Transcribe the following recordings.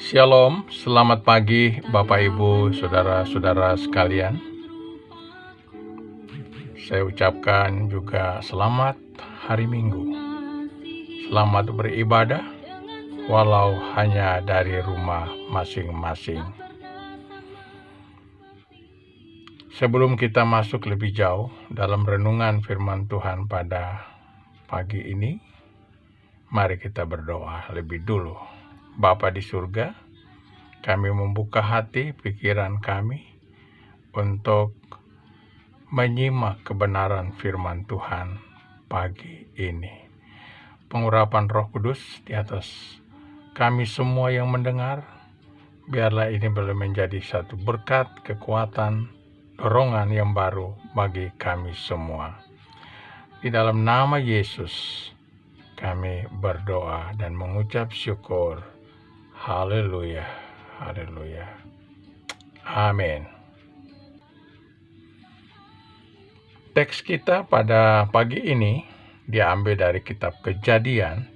Shalom, selamat pagi Bapak Ibu, saudara-saudara sekalian. Saya ucapkan juga selamat hari Minggu. Selamat beribadah, walau hanya dari rumah masing-masing. Sebelum kita masuk lebih jauh dalam renungan firman Tuhan pada pagi ini, mari kita berdoa lebih dulu. Bapa di surga, kami membuka hati, pikiran kami untuk menyimak kebenaran firman Tuhan pagi ini. Pengurapan Roh Kudus di atas kami semua yang mendengar, biarlah ini boleh menjadi satu berkat, kekuatan, dorongan yang baru bagi kami semua. Di dalam nama Yesus kami berdoa dan mengucap syukur. Haleluya, haleluya. Amin. Teks kita pada pagi ini diambil dari kitab Kejadian,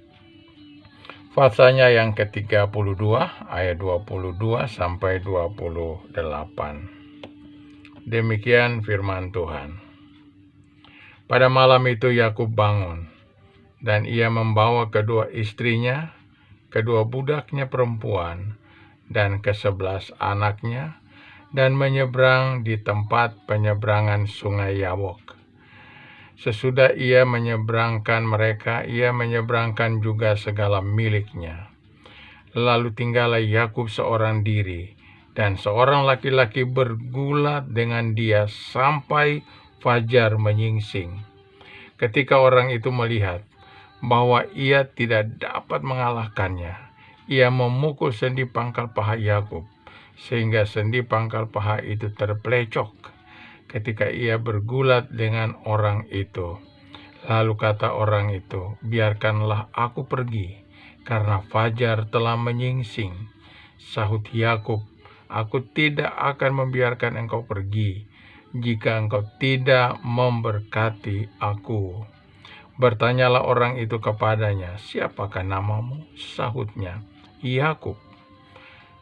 pasalnya yang ke-32 ayat 22 sampai 28. Demikian firman Tuhan. Pada malam itu Yakub bangun, dan ia membawa kedua istrinya, kedua budaknya perempuan, dan ke-11 anaknya, dan menyeberang di tempat penyeberangan sungai Yabok. Sesudah ia menyeberangkan mereka, ia menyeberangkan juga segala miliknya. Lalu tinggallah Yakub seorang diri, dan seorang laki-laki bergulat dengan dia sampai fajar menyingsing. Ketika orang itu melihat bahwa ia tidak dapat mengalahkannya, ia memukul sendi pangkal paha Yakub, sehingga sendi pangkal paha itu terpelecok ketika ia bergulat dengan orang itu. Lalu kata orang itu, "Biarkanlah aku pergi, karena fajar telah menyingsing." Sahut Yakub, "Aku tidak akan membiarkan engkau pergi, jika engkau tidak memberkati aku." Bertanyalah orang itu kepadanya, "Siapakah namamu?" Sahutnya, "Yakub."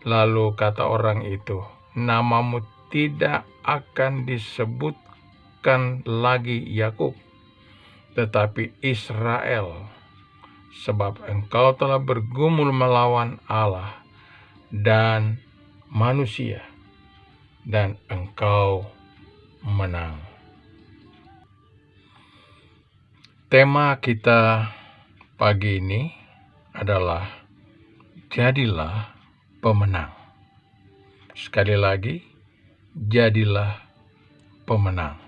Lalu kata orang itu, "Namamu tidak akan disebutkan lagi Yakub, tetapi Israel, sebab engkau telah bergumul melawan Allah dan manusia, dan engkau menang." Tema kita pagi ini adalah jadilah pemenang. Sekali lagi, jadilah pemenang.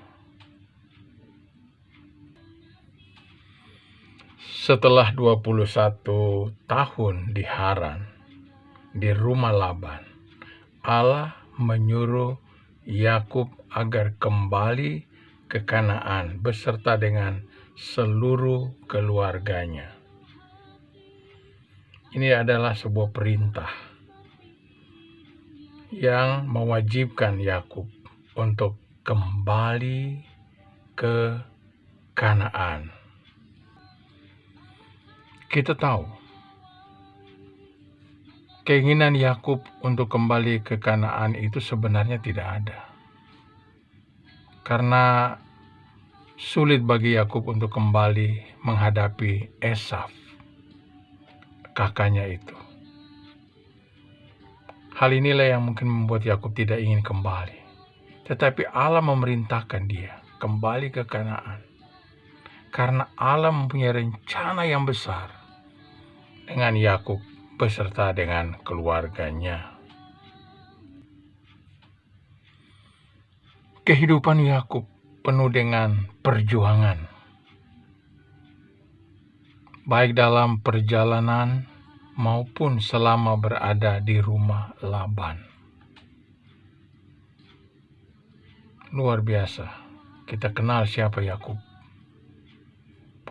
Setelah 21 tahun di Haran, di rumah Laban, Allah menyuruh Yakub agar kembali ke Kanaan beserta dengan seluruh keluarganya. Ini adalah sebuah perintah yang mewajibkan Yakub untuk kembali ke Kanaan. Kita tahu keinginan Yakub untuk kembali ke Kanaan itu sebenarnya tidak ada, karena sulit bagi Yakub untuk kembali menghadapi Esau, kakaknya itu. Hal inilah yang mungkin membuat Yakub tidak ingin kembali. Tetapi Allah memerintahkan dia kembali ke Kanaan, karena Allah mempunyai rencana yang besar dengan Yakub beserta dengan keluarganya. Kehidupan Yakub penuh dengan perjuangan, baik dalam perjalanan maupun selama berada di rumah Laban. Luar biasa, kita kenal siapa Yakub.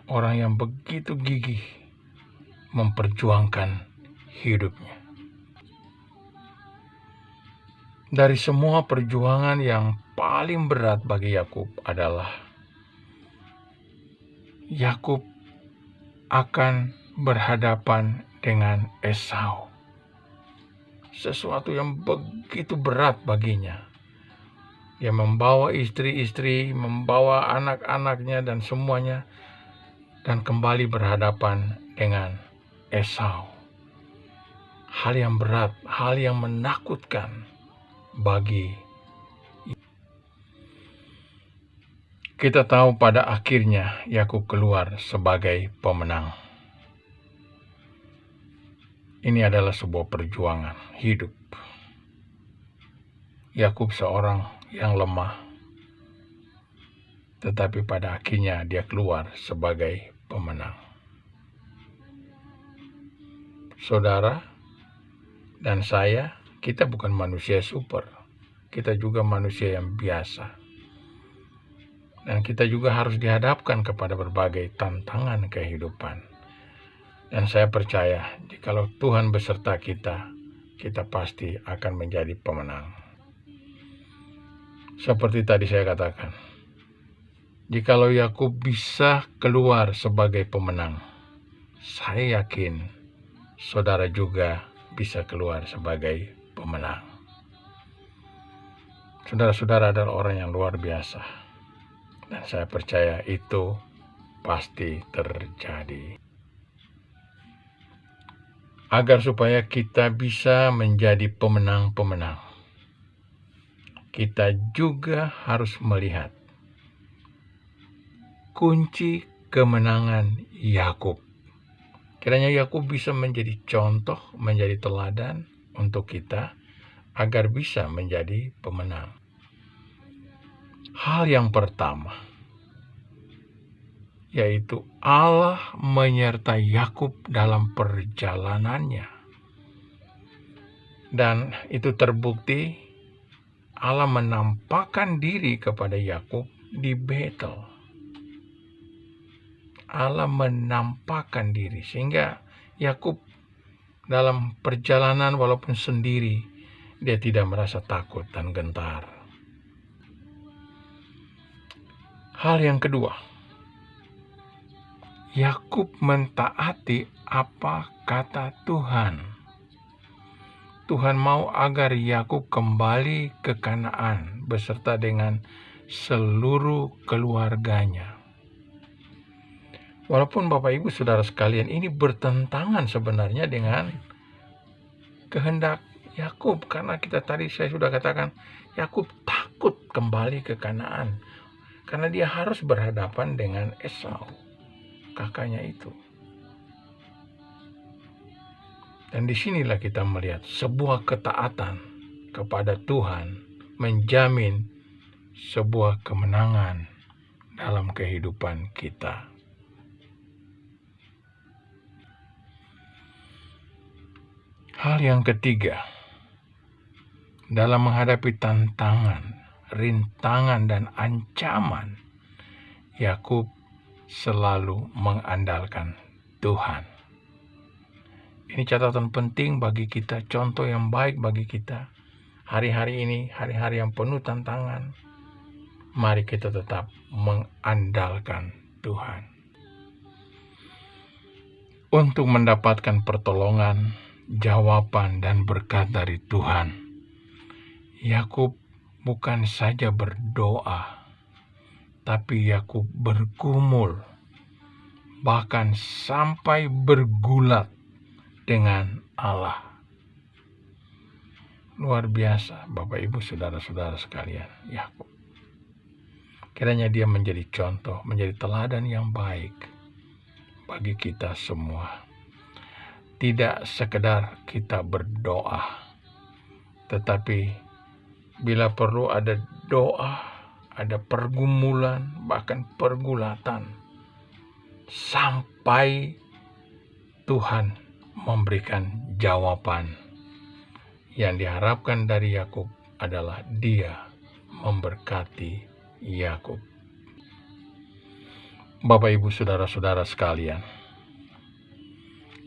Orang yang begitu gigih memperjuangkan hidupnya. Dari semua perjuangan, yang paling berat bagi Yakub adalah Yakub akan berhadapan dengan Esau. sesuatu yang begitu berat baginya. Dia membawa istri-istri, membawa anak-anaknya dan semuanya, dan kembali berhadapan dengan Esau. Hal yang berat, hal yang menakutkan bagi kita. Tahu pada akhirnya Yakub keluar sebagai pemenang. Ini adalah sebuah perjuangan hidup. Yakub seorang yang lemah, tetapi pada akhirnya dia keluar sebagai pemenang. Saudara dan saya, kita bukan manusia super. Kita juga manusia yang biasa. Dan kita juga harus dihadapkan kepada berbagai tantangan kehidupan. Dan saya percaya, jikalau Tuhan beserta kita, kita pasti akan menjadi pemenang. Seperti tadi saya katakan, jikalau Yakub bisa keluar sebagai pemenang, saya yakin saudara juga bisa keluar sebagai pemenang. Saudara-saudara adalah orang yang luar biasa, dan saya percaya itu pasti terjadi. Agar supaya kita bisa menjadi pemenang-pemenang, kita juga harus melihat kunci kemenangan Yakub. Kiranya Yakub bisa menjadi contoh, menjadi teladan untuk kita agar bisa menjadi pemenang. Hal yang pertama, yaitu Allah menyertai Yakub dalam perjalanannya. Dan itu terbukti Allah menampakkan diri kepada Yakub di Betel. Allah menampakkan diri sehingga Yakub dalam perjalanan walaupun sendiri, dia tidak merasa takut dan gentar. Hal yang kedua, Yakub mentaati apa kata Tuhan. Tuhan mau agar Yakub kembali ke Kanaan beserta dengan seluruh keluarganya. Walaupun Bapak Ibu Saudara sekalian, ini bertentangan sebenarnya dengan kehendak Yakub, karena saya sudah katakan Yakub takut kembali ke Kanaan karena dia harus berhadapan dengan Esau, kakaknya itu. Dan disinilah kita melihat sebuah ketaatan kepada Tuhan menjamin sebuah kemenangan dalam kehidupan kita. Hal yang ketiga, dalam menghadapi tantangan, rintangan, dan ancaman, Yakub selalu mengandalkan Tuhan. Ini catatan penting bagi kita, contoh yang baik bagi kita. Hari-hari ini, hari-hari yang penuh tantangan, mari kita tetap mengandalkan Tuhan. Untuk mendapatkan pertolongan, jawaban, dan berkat dari Tuhan, Yakub bukan saja berdoa, tapi Yakub bergumul, bahkan sampai bergulat dengan Allah. Luar biasa Bapak Ibu Saudara-saudara sekalian, Yakub. Kiranya dia menjadi contoh, menjadi teladan yang baik bagi kita semua. Tidak sekedar kita berdoa, tetapi bila perlu ada doa, ada pergumulan, bahkan pergulatan, sampai Tuhan memberikan jawaban. Yang diharapkan dari Yakub adalah dia memberkati Yakub. Bapak Ibu Saudara-saudara sekalian,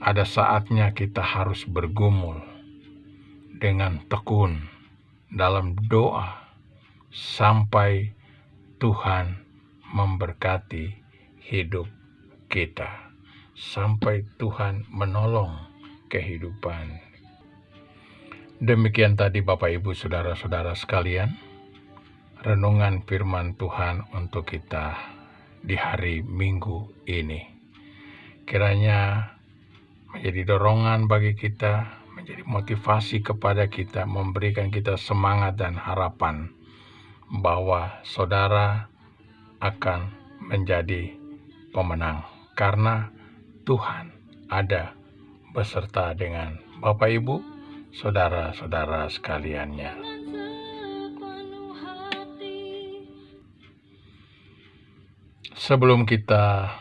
ada saatnya kita harus bergumul dengan tekun dalam doa sampai Tuhan memberkati hidup kita, sampai Tuhan menolong kehidupan. Demikian tadi Bapak Ibu Saudara-saudara sekalian, renungan firman Tuhan untuk kita di hari Minggu ini. Kiranya menjadi dorongan bagi kita, menjadi motivasi kepada kita, memberikan kita semangat dan harapan bahwa saudara akan menjadi pemenang karena Tuhan ada beserta dengan Bapak Ibu, saudara-saudara sekaliannya. Sebelum kita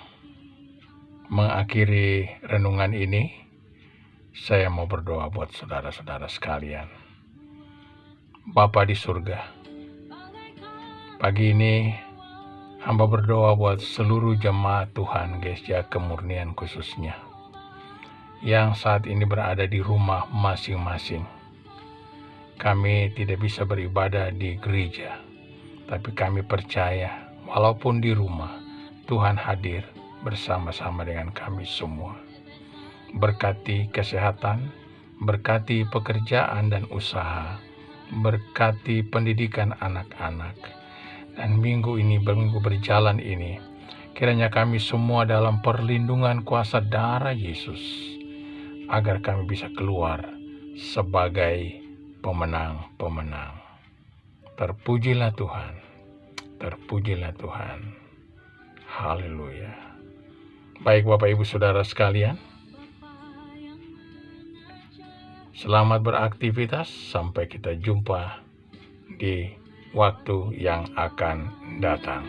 mengakhiri renungan ini, saya mau berdoa buat saudara-saudara sekalian. Bapa di surga, pagi ini hamba berdoa buat seluruh jemaat Tuhan Gereja Kemurnian khususnya, yang saat ini berada di rumah masing-masing. Kami tidak bisa beribadah di gereja, tapi kami percaya walaupun di rumah, Tuhan hadir bersama-sama dengan kami semua. Berkati kesehatan, berkati pekerjaan dan usaha, berkati pendidikan anak-anak. Dan minggu berjalan ini, kiranya kami semua dalam perlindungan kuasa darah Yesus, agar kami bisa keluar sebagai pemenang-pemenang. Terpujilah Tuhan, terpujilah Tuhan. Haleluya. Baik Bapak Ibu Saudara sekalian, selamat beraktivitas, sampai kita jumpa di waktu yang akan datang.